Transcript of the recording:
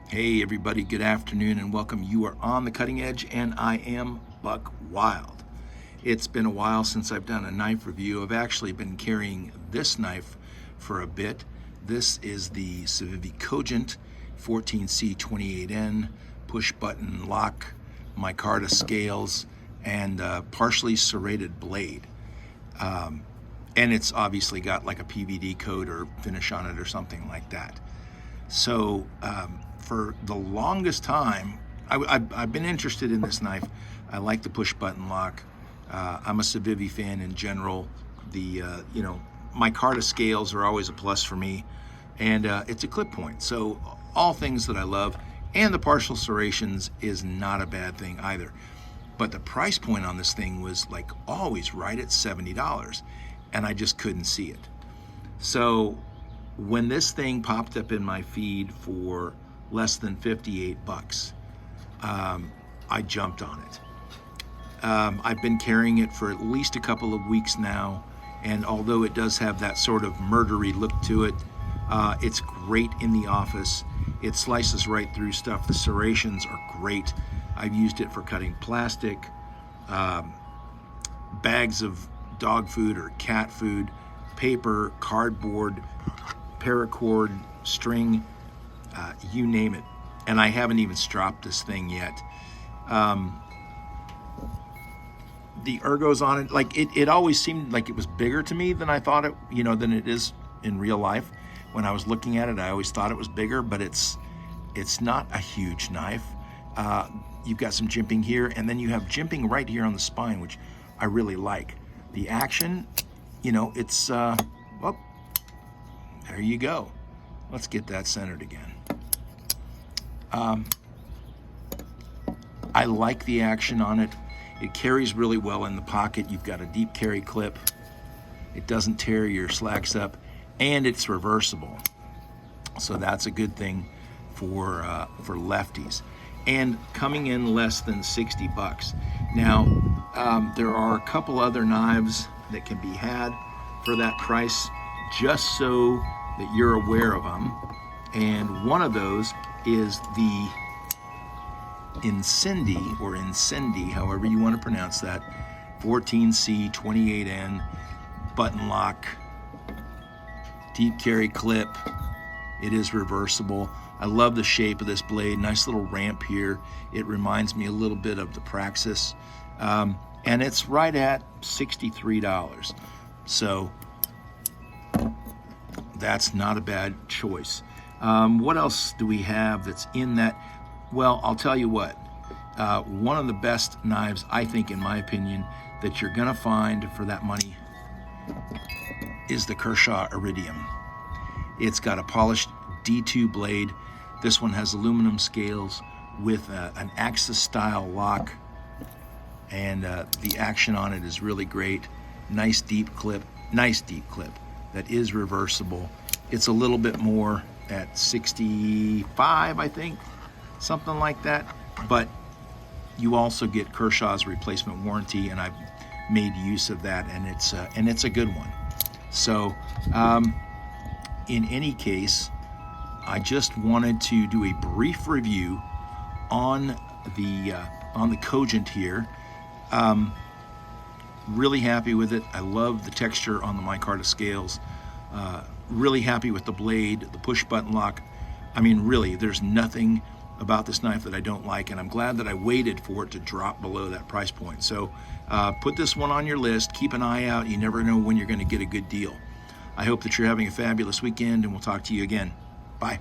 Hey everybody, good afternoon and welcome. You are on the cutting edge and I am Buck Wild. It's been a while since I've done a knife review. I've actually been carrying this knife for a bit. This is the Civivi Cogent 14C28N push button lock, micarta scales, and partially serrated blade. And it's obviously got like a PVD coat or finish on it or something like that. So for the longest time, I've been interested in this knife. I like the push button lock. I'm a Civivi fan in general. The micarta scales are always a plus for me, and it's a clip point. So all things that I love, and the partial serrations is not a bad thing either. But the price point on this thing was like always right at $70, and I just couldn't see it. So when this thing popped up in my feed for less than 58 bucks, I jumped on it. I've been carrying it for at least a couple of weeks now, and although it does have that sort of murdery look to it, it's great in the office. It slices right through stuff. The serrations are great. I've used it for cutting plastic, bags of dog food or cat food, paper, cardboard, paracord, string, you name it. And I haven't even stropped this thing yet. The ergos on it, like it always seemed like it was bigger to me than I thought it, than it is in real life. When I was looking at it, I always thought it was bigger, but it's not a huge knife. You've got some jimping here, and then you have jimping right here on the spine, which I really like. The action, it's, well, there you go. Let's get that centered again. I like the action on it. It carries really well in the pocket. You've got a deep carry clip. It doesn't tear your slacks up, and it's reversible. So that's a good thing for lefties. And coming in less than 60 bucks. Now, there are a couple other knives that can be had for that price, just so that you're aware of them. And one of those is the Incendi, however you want to pronounce that, 14C28N button lock, deep carry clip. It is reversible. I love the shape of this blade. Nice little ramp here. It reminds me a little bit of the Praxis. And it's right at $63. So that's not a bad choice. What else do we have that's in that? Well, I'll tell you what. One of the best knives, I think, in my opinion, that you're gonna find for that money is the Kershaw Iridium. It's got a polished D2 blade. This one has aluminum scales with an Axis style lock, and the action on it is really great. Nice deep clip that is reversible. It's a little bit more at 65, I think, something like that, but you also get Kershaw's replacement warranty, and I've made use of that, and it's a good one. So in any case, I just wanted to do a brief review on the Cogent here. Really happy with it. I love the texture on the micarta scales. Really happy with the blade, the push button lock. I mean, really, there's nothing about this knife that I don't like, and I'm glad that I waited for it to drop below that price point. So put this one on your list. Keep an eye out. You never know when you're going to get a good deal. I hope that you're having a fabulous weekend, and we'll talk to you again. Bye.